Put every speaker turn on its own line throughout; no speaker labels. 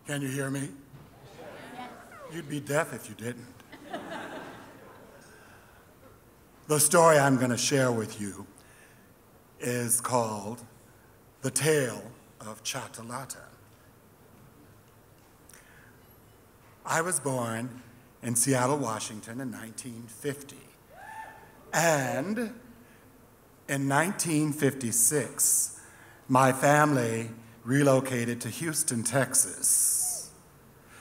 Can you hear me?
Yes.
You'd be deaf if you didn't. The story I'm going to share with you is called The Tale of Chatalata. I was born in Seattle, Washington in 1950. And in 1956, my family relocated to Houston, Texas.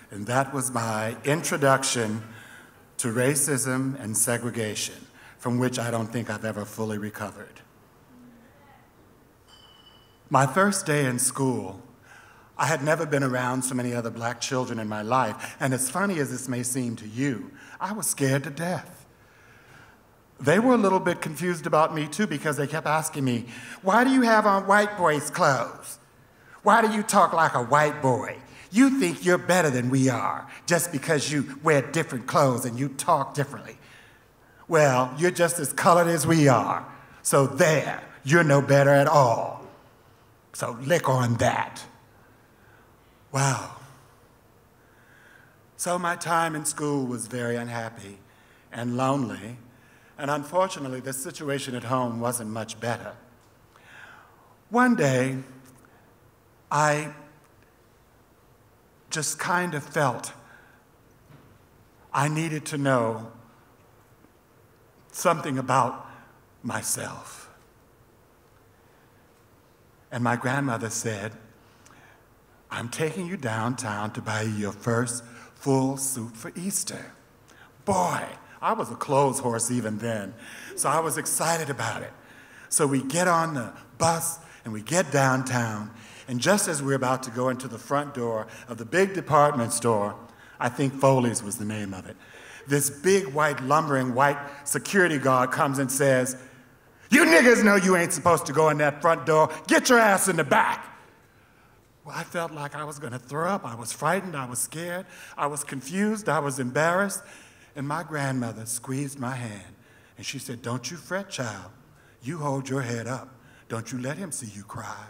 And that was my introduction to racism and segregation, from which I don't think I've ever fully recovered. My first day in school, I had never been around so many other black children in my life, and as funny as this may seem to you, I was scared to death. They were a little bit confused about me too, because they kept asking me, why do you have on white boys' clothes? Why do you talk like a white boy? You think you're better than we are just because you wear different clothes and you talk differently. Well, you're just as colored as we are. So there, you're no better at all. So lick on that. Wow. So my time in school was very unhappy and lonely, and unfortunately, the situation at home wasn't much better. One day, I just kind of felt I needed to know something about myself. And my grandmother said, I'm taking you downtown to buy you your first full suit for Easter. Boy, I was a clothes horse even then, so I was excited about it. So we get on the bus and we get downtown, and just as we're about to go into the front door of the big department store, I think Foley's was the name of it, this big white lumbering white security guard comes and says, you niggas know you ain't supposed to go in that front door. Get your ass in the back. Well, I felt like I was gonna throw up. I was frightened, I was scared, I was confused, I was embarrassed. And my grandmother squeezed my hand and she said, don't you fret, child. You hold your head up. Don't you let him see you cry.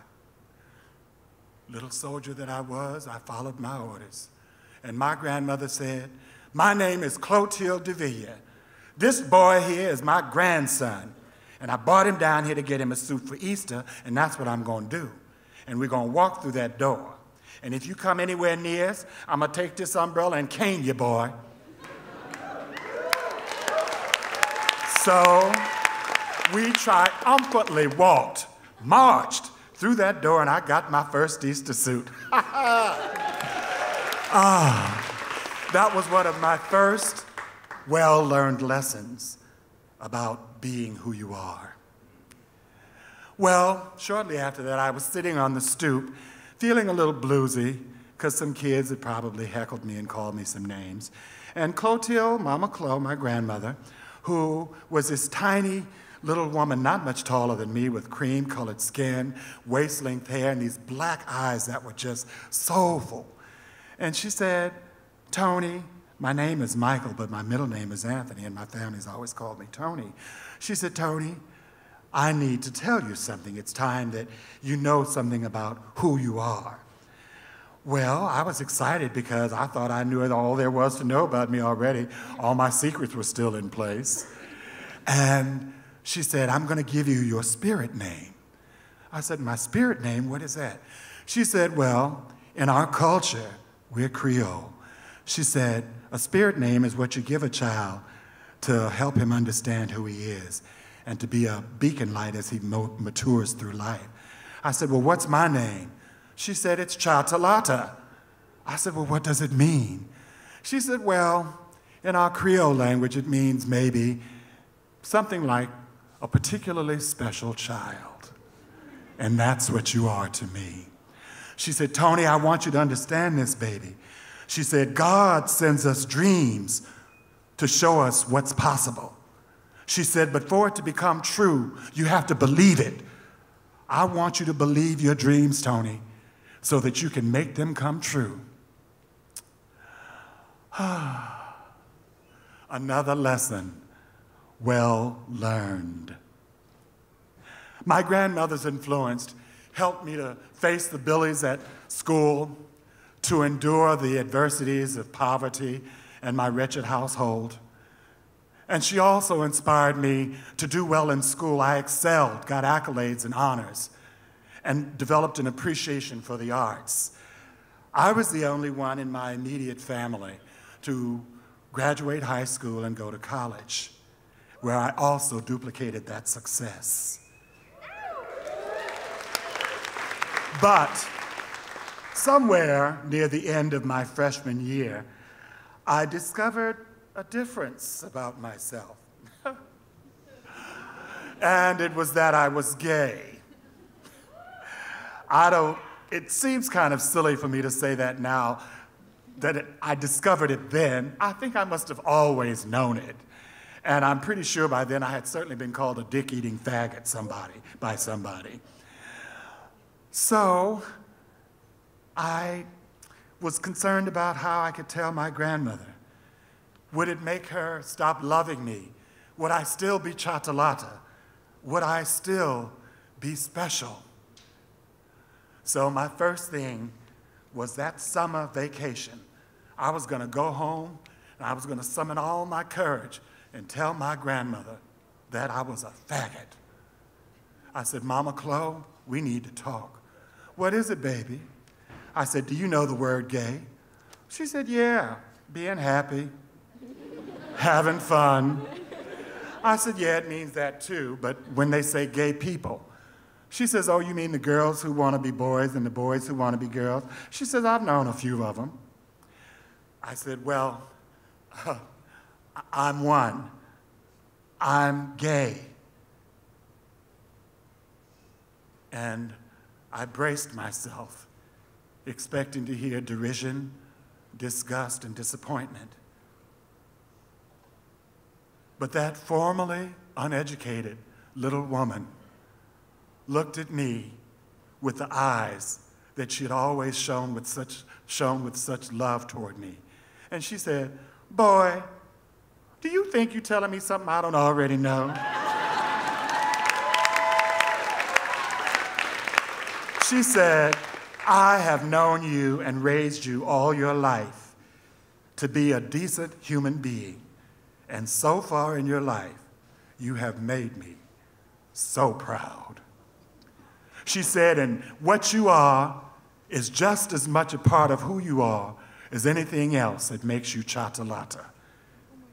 Little soldier that I was, I followed my orders. And my grandmother said, my name is Clotilde de Villa. This boy here is my grandson. And I brought him down here to get him a suit for Easter, and that's what I'm gonna do. And we're gonna walk through that door. And if you come anywhere near us, I'm gonna take this umbrella and cane you, boy. So we triumphantly marched through that door, and I got my first Easter suit. That was one of my first well-learned lessons about being who you are. Well, shortly after that, I was sitting on the stoop, feeling a little bluesy, because some kids had probably heckled me and called me some names. And Clotilde, Mama Clo, my grandmother, who was this tiny little woman, not much taller than me, with cream-colored skin, waist-length hair, and these black eyes that were just soulful. And she said, Tony, my name is Michael, but my middle name is Anthony, and my family's always called me Tony. She said, Tony, I need to tell you something. It's time that you know something about who you are. Well, I was excited because I thought I knew all there was to know about me already. All my secrets were still in place. And she said, I'm going to give you your spirit name. I said, my spirit name? What is that? She said, well, in our culture, we're Creole. She said, a spirit name is what you give a child to help him understand who he is and to be a beacon light as he matures through life. I said, well, what's my name? She said, it's Chatalata. I said, well, what does it mean? She said, well, in our Creole language, it means maybe something like a particularly special child. And that's what you are to me. She said, Tony, I want you to understand this, baby. She said, God sends us dreams to show us what's possible. She said, but for it to become true, you have to believe it. I want you to believe your dreams, Tony, so that you can make them come true. Another lesson well learned. My grandmother's influence helped me to face the bullies at school, to endure the adversities of poverty and my wretched household. And she also inspired me to do well in school. I excelled, got accolades and honors, and developed an appreciation for the arts. I was the only one in my immediate family to graduate high school and go to college, where I also duplicated that success. But somewhere near the end of my freshman year, I discovered a difference about myself. And it was that I was gay. It seems kind of silly for me to say that now, I discovered it then. I think I must have always known it. And I'm pretty sure by then I had certainly been called a dick-eating faggot by somebody. So I was concerned about how I could tell my grandmother. Would it make her stop loving me? Would I still be Chatalata? Would I still be special? So my first thing was that summer vacation. I was going to go home, and I was going to summon all my courage and tell my grandmother that I was a faggot. I said, Mama Chloe, we need to talk. What is it, baby? I said, do you know the word gay? She said, yeah, being happy, having fun. I said, yeah, it means that too, but when they say gay people, she says, oh, you mean the girls who want to be boys and the boys who want to be girls? She says, I've known a few of them. I said, well, I'm one. I'm gay. And I braced myself, expecting to hear derision, disgust, and disappointment. But that formerly uneducated little woman looked at me with the eyes that she had always shown with such love toward me. And she said, boy, do you think you're telling me something I don't already know? She said, I have known you and raised you all your life to be a decent human being. And so far in your life, you have made me so proud. She said, and what you are is just as much a part of who you are as anything else that makes you Chatalata.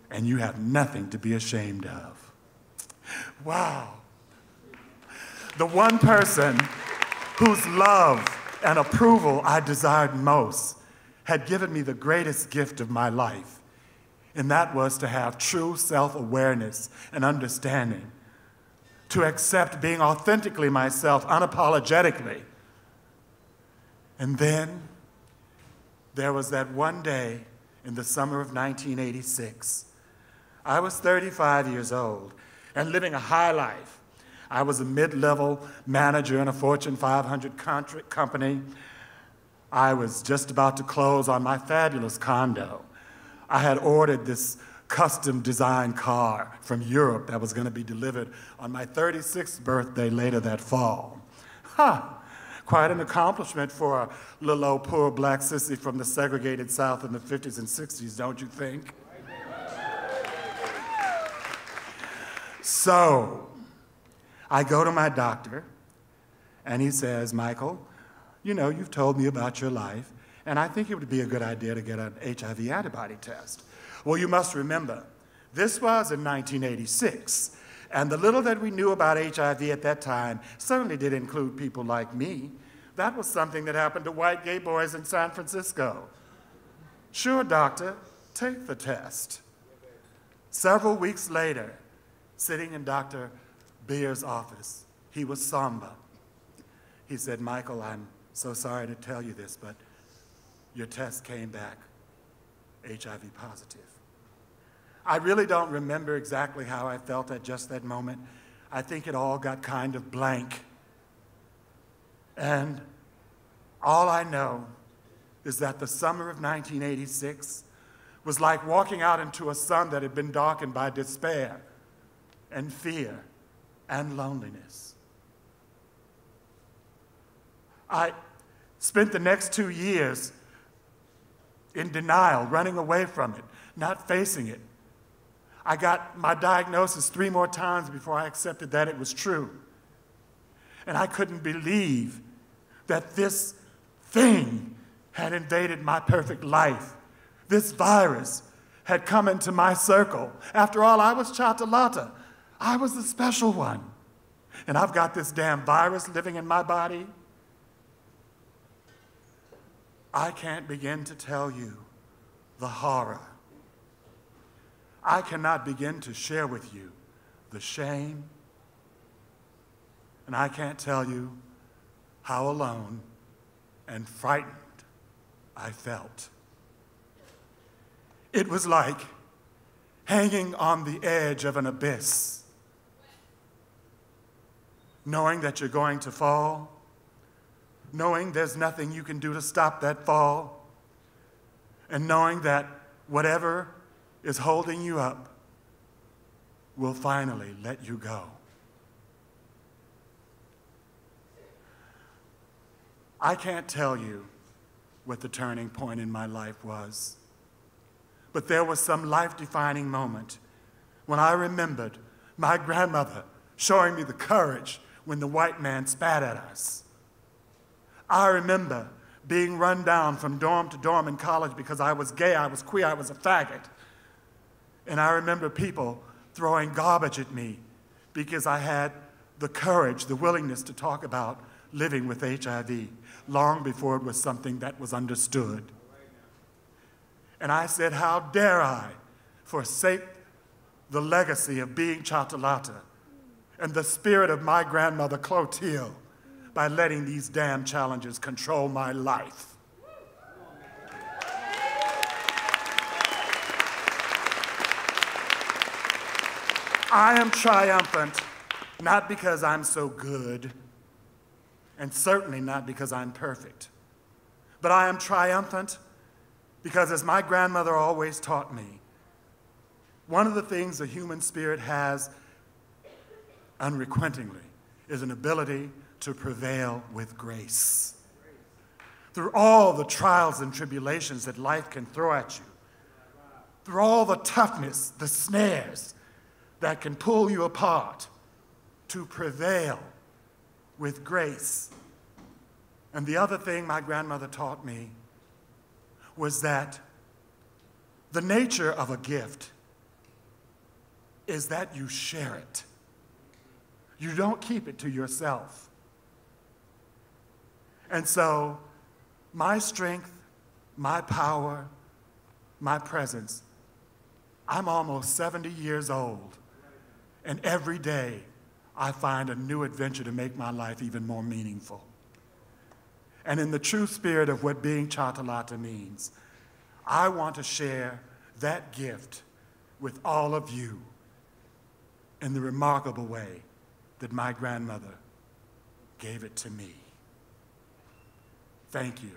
And you have nothing to be ashamed of. Wow. The one person whose love and approval I desired most had given me the greatest gift of my life, and that was to have true self-awareness and understanding, to accept being authentically myself, unapologetically. And then there was that one day in the summer of 1986. I was 35 years old and living a high life. I was a mid-level manager in a Fortune 500 company. I was just about to close on my fabulous condo. I had ordered this custom designed car from Europe that was going to be delivered on my 36th birthday later that fall. Quite an accomplishment for a little old poor black sissy from the segregated South in the 50s and 60s, don't you think? So I go to my doctor, and he says, Michael, you know, you've told me about your life, and I think it would be a good idea to get an HIV antibody test. Well, you must remember, this was in 1986, and the little that we knew about HIV at that time certainly did include people like me. That was something that happened to white gay boys in San Francisco. Sure, doctor, take the test. Several weeks later, sitting in Dr. Beer's office, he was somber. He said, Michael, I'm so sorry to tell you this, but your test came back HIV positive. I really don't remember exactly how I felt at just that moment. I think it all got kind of blank. And all I know is that the summer of 1986 was like walking out into a sun that had been darkened by despair and fear and loneliness. I spent the next 2 years in denial, running away from it, not facing it. I got my diagnosis 3 more times before I accepted that it was true. And I couldn't believe that this thing had invaded my perfect life. This virus had come into my circle. After all, I was Chatalata. I was the special one. And I've got this damn virus living in my body. I can't begin to tell you the horror. I cannot begin to share with you the shame. And I can't tell you how alone and frightened I felt. It was like hanging on the edge of an abyss, knowing that you're going to fall, knowing there's nothing you can do to stop that fall, and knowing that whatever is holding you up will finally let you go. I can't tell you what the turning point in my life was, but there was some life-defining moment when I remembered my grandmother showing me the courage when the white man spat at us. I remember being run down from dorm to dorm in college because I was gay, I was queer, I was a faggot. And I remember people throwing garbage at me because I had the courage, the willingness to talk about living with HIV long before it was something that was understood. And I said, how dare I forsake the legacy of being Chatalata and the spirit of my grandmother Clotilde by letting these damn challenges control my life. I am triumphant, not because I'm so good, and certainly not because I'm perfect, but I am triumphant because, as my grandmother always taught me, one of the things the human spirit has unrequitingly is an ability to prevail with grace. Through all the trials and tribulations that life can throw at you, through all the toughness, the snares that can pull you apart, to prevail with grace. And the other thing my grandmother taught me was that the nature of a gift is that you share it. You don't keep it to yourself. And so my strength, my power, my presence, I'm almost 70 years old, and every day I find a new adventure to make my life even more meaningful. And in the true spirit of what being Chatalata means, I want to share that gift with all of you in the remarkable way that my grandmother gave it to me. Thank you.